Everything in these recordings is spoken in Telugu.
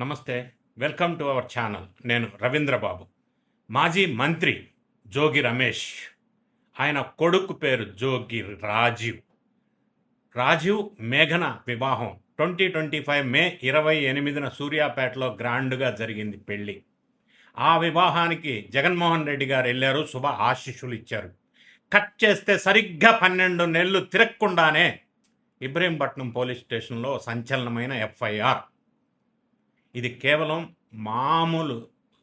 నమస్తే. Welcome to our channel. నేను రవీంద్రబాబు. మాజీ మంత్రి జోగి రమేష్, ఆయన కొడుకు పేరు జోగి రాజీవ్. రాజీవ్ మేఘన వివాహం 2025 మే 28న సూర్యాపేటలో గ్రాండ్గా జరిగింది పెళ్ళి. ఆ వివాహానికి జగన్మోహన్ రెడ్డి గారు వెళ్ళారు, శుభ ఆశీస్సులు ఇచ్చారు. కట్ చేస్తే సరిగ్గా 12 నెలలు తిరగకుండానే ఇబ్రహీంపట్నం పోలీస్ స్టేషన్లో సంచలనమైన ఎఫ్ఐఆర్. ఇది కేవలం మామూలు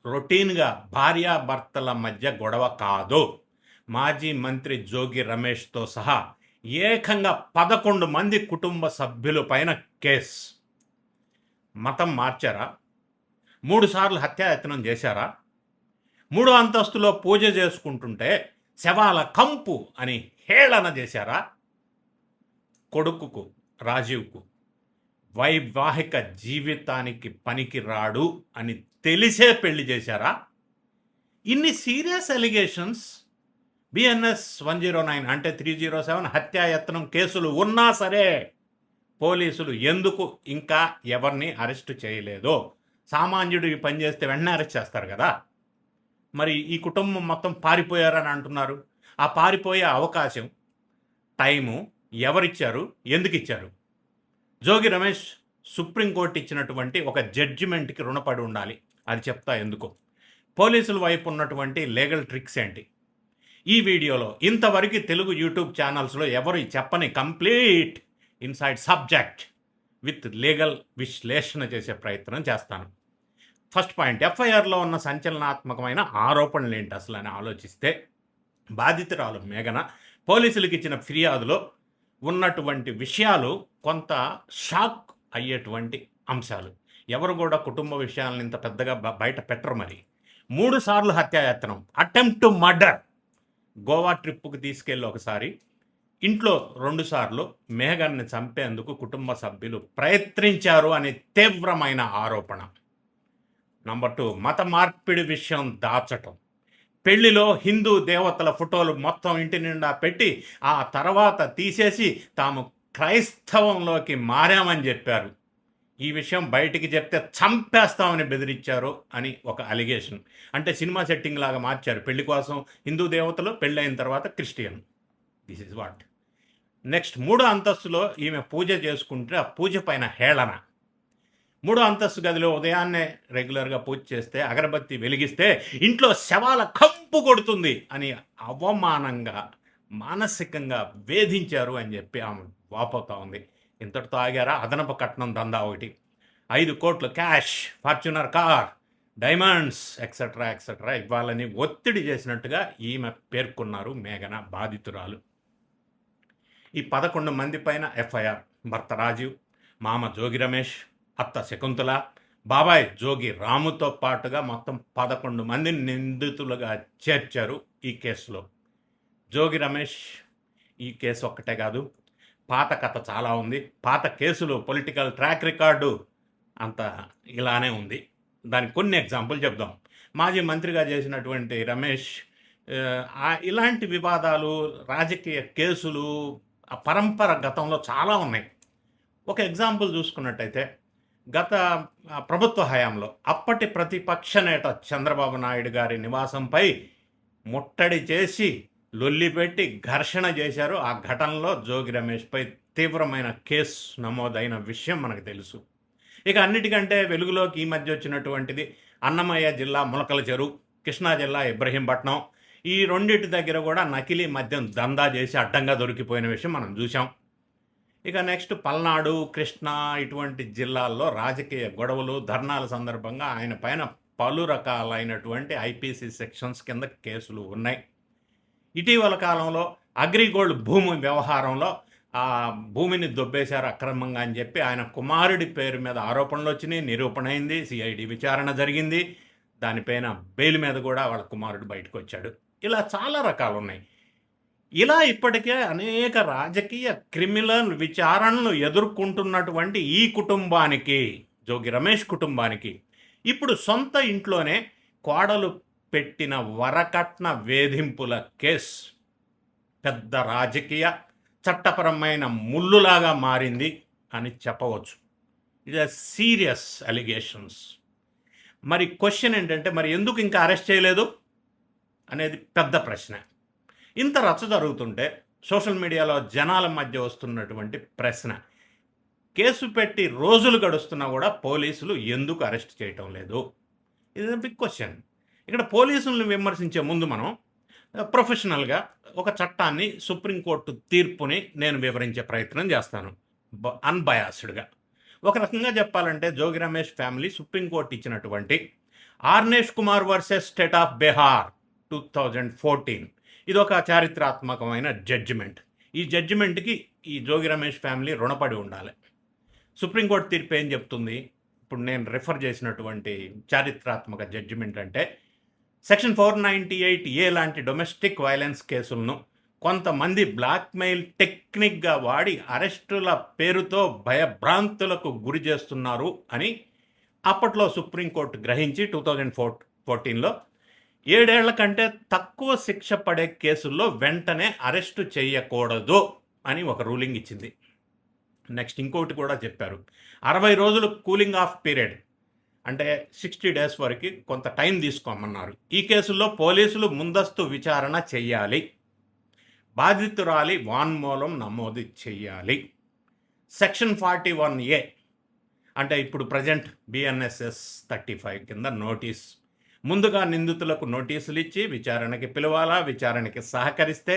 రొటీన్గా భార్యాభర్తల మధ్య గొడవ కాదు. మాజీ మంత్రి జోగి రమేష్తో సహా ఏకంగా 11 మంది కుటుంబ సభ్యుల పైన కేసు. మతం మార్చారా? 3 సార్లు హత్యాయత్నం చేశారా? 3వ అంతస్తులో పూజ చేసుకుంటుంటే శవాల కంపు అని హేళన చేశారా? కొడుకుకు రాజీవ్కు వైవాహిక జీవితానికి పనికి రాడు అని తెలిసే పెళ్లి చేశారా? ఇన్ని సీరియస్ ఎలిగేషన్స్ బిఎన్ఎస్ 109 అంటే 307 హత్యాయత్నం కేసులు ఉన్నా సరే పోలీసులు ఎందుకు ఇంకా ఎవరిని అరెస్ట్ చేయలేదో? సామాన్యుడు ఈ పని చేస్తే వెంటనే అరెస్ట్ చేస్తారు కదా. మరి ఈ కుటుంబం మొత్తం పారిపోయారని అంటున్నారు. ఆ పారిపోయే అవకాశం, టైము ఎవరిచ్చారు, ఎందుకు ఇచ్చారు? జోగి రమేష్ సుప్రీంకోర్టు ఇచ్చినటువంటి ఒక జడ్జిమెంట్కి రుణపడి ఉండాలి. అది చెప్తా ఎందుకు. పోలీసుల వైపు ఉన్నటువంటి లీగల్ ట్రిక్స్ ఏంటి? ఈ వీడియోలో ఇంతవరకు తెలుగు యూట్యూబ్ ఛానల్స్లో ఎవరు చెప్పని complete inside subject with legal విశ్లేషణ చేసే ప్రయత్నం చేస్తాను. ఫస్ట్ పాయింట్, ఎఫ్ఐఆర్లో ఉన్న సంచలనాత్మకమైన ఆరోపణలు ఏంటి అసలు అని ఆలోచిస్తే, బాధితురాలు మేఘన పోలీసులకు ఇచ్చిన ఫిర్యాదులో ఉన్నటువంటి విషయాలు కొంత షాక్ అయ్యేటువంటి అంశాలు. ఎవరు కూడా కుటుంబ విషయాలను ఇంత పెద్దగా బయట పెట్టరు. మరి 3 సార్లు హత్యాయత్నం, అటెంప్ట్ టు మర్డర్, గోవా ట్రిప్పుకు తీసుకెళ్ళి ఒకసారి, ఇంట్లో 2 సార్లు మేఘన్ని చంపేందుకు కుటుంబ సభ్యులు ప్రయత్నించారు అనే తీవ్రమైన ఆరోపణ. నంబర్ 2, మత మార్పిడి విషయం దాచటం. పెళ్లిలో హిందూ దేవతల ఫోటోలు మొత్తం ఇంటి నిండా పెట్టి ఆ తర్వాత తీసేసి తాము క్రైస్తవంలోకి మారామని చెప్పారు. ఈ విషయం బయటికి చెప్తే చంపేస్తామని బెదిరించారు అని ఒక అలిగేషన్. అంటే సినిమా సెట్టింగ్ లాగా మార్చారు. పెళ్లి కోసం హిందూ దేవతలు, పెళ్ళి అయిన తర్వాత Christian. This is what. Next, 3వ అంతస్తులో ఈమె పూజ చేసుకుంటే ఆ పూజ పైన హేళన. 3వ అంతస్తు గదిలో ఉదయాన్నే రెగ్యులర్గా పూజ చేస్తే, అగరబత్తి వెలిగిస్తే ఇంట్లో శవాల కంపు కొడుతుంది అని అవమానంగా, మానసికంగా వేధించారు అని చెప్పి ఆమె వాపోతా ఉంది. ఇంతటితో ఆగారా? అదనపు కట్నం దందా ఒకటి, 5 కోట్లు cash, Fortuner car, diamonds etcetera etcetera ఇవ్వాలని ఒత్తిడి చేసినట్టుగా ఈమె పేర్కొన్నారు మేఘన బాధితురాలు. ఈ 11 మంది పైన ఎఫ్ఐఆర్. భర్త రాజీవ్, మామ జోగి రమేష్, అత్త శకుంతల, బాబాయ్ జోగి రాముతో పాటుగా మొత్తం 11 మందిని నిందితులుగా చేర్చారు ఈ కేసులో. జోగి రమేష్ ఈ కేసు ఒక్కటే కాదు, పాత కథ చాలా ఉంది. పాత కేసులు, పొలిటికల్ ట్రాక్ రికార్డు అంత ఇలానే ఉంది. దానికి కొన్ని ఎగ్జాంపుల్ చెప్దాం. మాజీ మంత్రిగా చేసినటువంటి రమేష్ ఇలాంటి వివాదాలు, రాజకీయ కేసులు ఆ పరంపర గతంలో చాలా ఉన్నాయి. ఒక ఎగ్జాంపుల్ చూసుకున్నట్టయితే, గత ప్రభుత్వ హయాంలో అప్పటి ప్రతిపక్ష నేత చంద్రబాబు నాయుడు గారి నివాసంపై ముట్టడి చేసి లొల్లిపెట్టి ఘర్షణ చేశారు. ఆ ఘటనలో జోగి రమేష్పై తీవ్రమైన కేసు నమోదైన విషయం మనకు తెలుసు. ఇక అన్నిటికంటే వెలుగులోకి ఈ మధ్య వచ్చినటువంటిది అన్నమయ్య జిల్లా ములకల చెరువు, కృష్ణా జిల్లా ఇబ్రహీంపట్నం. ఈ రెండింటి దగ్గర కూడా నకిలీ మద్యం దందా చేసి అడ్డంగా దొరికిపోయిన విషయం మనం చూసాం. ఇక నెక్స్ట్, పల్నాడు, కృష్ణా ఇటువంటి జిల్లాల్లో రాజకీయ గొడవలు, ధర్నాల సందర్భంగా ఆయన పైన పలు రకాలైనటువంటి ఐపీసీ సెక్షన్స్ కింద కేసులు ఉన్నాయి. ఇటీవల కాలంలో అగ్రిగోల్డ్ భూమి వ్యవహారంలో ఆ భూమిని దొబ్బేశారు అక్రమంగా అని చెప్పి ఆయన కుమారుడి పేరు మీద ఆరోపణలు వచ్చినాయి, నిరూపణ అయింది, సిఐడి విచారణ జరిగింది. దానిపైన బెయిల్ మీద కూడా వాళ్ళ కుమారుడు బయటకు వచ్చాడు. ఇలా చాలా రకాలు ఉన్నాయి. ఇలా ఇప్పటికే అనేక రాజకీయ క్రిమినల్ విచారణలు ఎదుర్కొంటున్నటువంటి ఈ కుటుంబానికి, జోగి రమేష్ కుటుంబానికి, ఇప్పుడు సొంత ఇంట్లోనే కోడలు పెట్టిన వరకట్న వేధింపుల కేసు పెద్ద రాజకీయ చట్టపరమైన ముళ్ళులాగా మారింది అని చెప్పవచ్చు. It or serious allegations. మరి క్వశ్చన్ ఏంటంటే, మరి ఎందుకు ఇంకా అరెస్ట్ చేయలేదు అనేది పెద్ద ప్రశ్న. ఇంత రచ్చ జరుగుతుంటే సోషల్ మీడియాలో జనాల మధ్య వస్తున్నటువంటి ప్రశ్న, కేసు పెట్టి రోజులు గడుస్తున్నా కూడా పోలీసులు ఎందుకు అరెస్ట్ చేయటం లేదు? ఇది బిగ్ క్వశ్చన్. ఇక్కడ పోలీసులను విమర్శించే ముందు మనం ప్రొఫెషనల్గా ఒక చట్టాన్ని, సుప్రీంకోర్టు తీర్పుని నేను వివరించే ప్రయత్నం చేస్తాను అన్బయాస్డ్గా. ఒక రకంగా చెప్పాలంటే జోగి రమేష్ ఫ్యామిలీ సుప్రీంకోర్టు ఇచ్చినటువంటి Arnesh Kumar versus state of Bihar 2014 ఇది ఒక చారిత్రాత్మకమైన జడ్జిమెంట్. ఈ జడ్జిమెంట్కి ఈ జోగి రమేష్ ఫ్యామిలీ రుణపడి ఉండాలి. సుప్రీంకోర్టు తీర్పు ఏం చెప్తుంది? ఇప్పుడు నేను రిఫర్ చేసినటువంటి చారిత్రాత్మక జడ్జిమెంట్ అంటే, సెక్షన్ 498A లాంటి డొమెస్టిక్ వైలెన్స్ కేసులను కొంతమంది బ్లాక్మెయిల్ టెక్నిక్గా వాడి అరెస్టుల పేరుతో భయభ్రాంతులకు గురి చేస్తున్నారు అని అప్పట్లో సుప్రీంకోర్టు గ్రహించి 2014లో 7 ఏళ్ల కంటే తక్కువ శిక్ష పడే కేసుల్లో వెంటనే అరెస్టు చేయకూడదు అని ఒక రూలింగ్ ఇచ్చింది. నెక్స్ట్ ఇంకోటి కూడా చెప్పారు, 60 రోజులు కూలింగ్ ఆఫ్ పీరియడ్, అంటే 60 డేస్ వరకు కొంత టైం తీసుకోమన్నారు. ఈ కేసుల్లో పోలీసులు ముందస్తు విచారణ చెయ్యాలి, బాధితురాలి వాన్మూలం నమోదు చెయ్యాలి. సెక్షన్ 41A అంటే ఇప్పుడు ప్రజెంట్ BNSS 35 కింద నోటీస్, ముందుగా నిందితులకు నోటీసులు ఇచ్చి విచారణకి పిలవాలా, విచారణకి సహకరిస్తే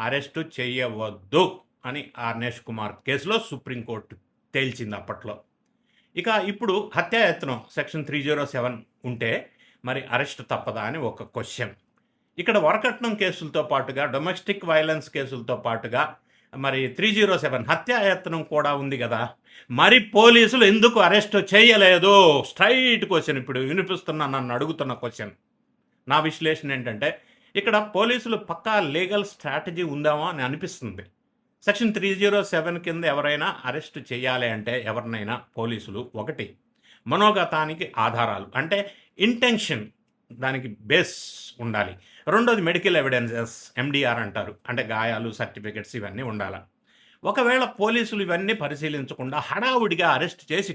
అరెస్టు చేయవద్దు అని ఆర్నేష్ కుమార్ కేసులో సుప్రీంకోర్టు తేల్చింది అప్పట్లో. ఇక ఇప్పుడు హత్యాయత్నం సెక్షన్ 307 ఉంటే మరి అరెస్ట్ తప్పదా అని ఒక క్వశ్చన్. ఇక్కడ వరకట్నం కేసులతో పాటుగా డొమెస్టిక్ వైలెన్స్ కేసులతో పాటుగా మరి 307 హత్యాయత్నం కూడా ఉంది కదా, మరి పోలీసులు ఎందుకు అరెస్ట్ చేయలేదు? స్ట్రైట్ క్వశ్చన్ ఇప్పుడు వినిపిస్తున్న నన్ను అడుగుతున్న క్వశ్చన్. నా విశ్లేషణ ఏంటంటే, ఇక్కడ పోలీసులు పక్కా లీగల్ స్ట్రాటజీ ఉందామో అని అనిపిస్తుంది. సెక్షన్ 307 కింద ఎవరైనా అరెస్ట్ చేయాలి అంటే ఎవరినైనా పోలీసులు, ఒకటి మనోగతానికి ఆధారాలు అంటే ఇంటెన్షన్, దానికి బేస్ ఉండాలి. రెండోది మెడికల్ ఎవిడెన్సెస్, MDR అంటారు, అంటే గాయాలు, సర్టిఫికెట్స్ ఇవన్నీ ఉండాలి. ఒకవేళ పోలీసులు ఇవన్నీ పరిశీలించకుండా హడావుడిగా అరెస్ట్ చేసి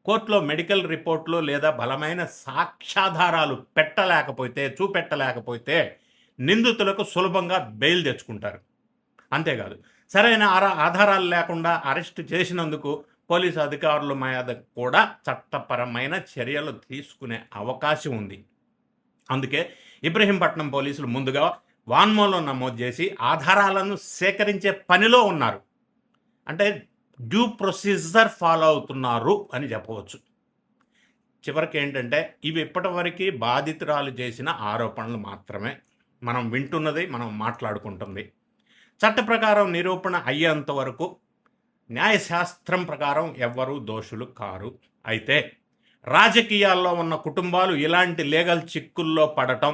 కోర్టులో మెడికల్ రిపోర్ట్లు లేదా బలమైన సాక్ష్యాధారాలు చూపెట్టలేకపోతే నిందితులకు సులభంగా బెయిల్ తెచ్చుకుంటారు. అంతేకాదు, సరైన ఆధారాలు లేకుండా అరెస్ట్ చేసినందుకు పోలీసు అధికారుల మీద కూడా చట్టపరమైన చర్యలు తీసుకునే అవకాశం ఉంది. అందుకే ఇబ్రహీంపట్నం పోలీసులు ముందుగా వాన్మూలం నమోదు చేసి ఆధారాలను సేకరించే పనిలో ఉన్నారు. అంటే డ్యూ ప్రొసీజర్ ఫాలో అవుతున్నారు అని చెప్పవచ్చు. చివరికి ఏంటంటే, ఇవి ఇప్పటివరకు బాధితురాలు చేసిన ఆరోపణలు మాత్రమే, మనం వింటున్నది, మనం మాట్లాడుకుంటుంది. చట్ట ప్రకారం నిరూపణ అయ్యేంత వరకు న్యాయశాస్త్రం ప్రకారం ఎవ్వరూ దోషులు కారు. అయితే రాజకీయాల్లో ఉన్న కుటుంబాలు ఇలాంటి లీగల్ చిక్కుల్లో పడటం,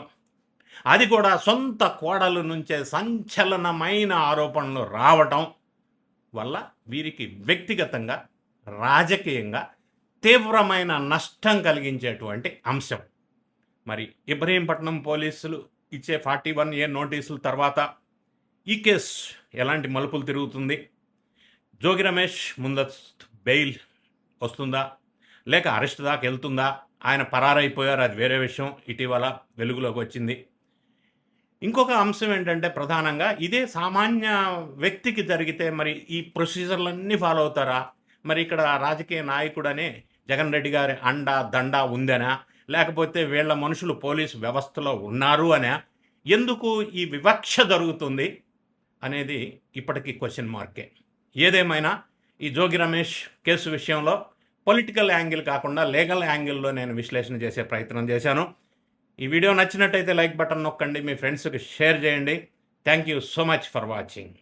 అది కూడా సొంత కోడల నుంచే సంచలనమైన ఆరోపణలు రావటం వల్ల వీరికి వ్యక్తిగతంగా, రాజకీయంగా తీవ్రమైన నష్టం కలిగించేటువంటి అంశం. మరి ఇబ్రహీంపట్నం పోలీసులు ఇచ్చే 41A నోటీసుల తర్వాత ఈ కేసు ఎలాంటి మలుపులు తిరుగుతుంది? జోగి రమేష్ ముందస్తు బెయిల్ వస్తుందా, లేక అరెస్ట్ దాకా వెళ్తుందా? ఆయన పరారైపోయారు, అది వేరే విషయం, ఇటీవల వెలుగులోకి వచ్చింది. ఇంకొక అంశం ఏంటంటే, ప్రధానంగా ఇదే సామాన్య వ్యక్తికి జరిగితే మరి ఈ ప్రొసీజర్లన్నీ ఫాలో అవుతారా? మరి ఇక్కడ రాజకీయ నాయకుడనే జగన్ రెడ్డి గారి దండా ఉందనా, లేకపోతే వీళ్ళ మనుషులు పోలీసు వ్యవస్థలో ఉన్నారు అనా, ఎందుకు ఈ వివక్ష జరుగుతుంది అనేది ఇప్పటికీ క్వశ్చన్ మార్కే. ఏదేమైనా ఈ జోగి రమేష్ కేసు విషయంలో పొలిటికల్ యాంగిల్ కాకుండా లీగల్ యాంగిల్లో నేను విశ్లేషణ చేసే ప్రయత్నం చేశాను. ఈ వీడియో నచ్చినట్టయితే లైక్ బటన్ నొక్కండి, మీ ఫ్రెండ్స్కి షేర్ చేయండి. Thank you so much for watching.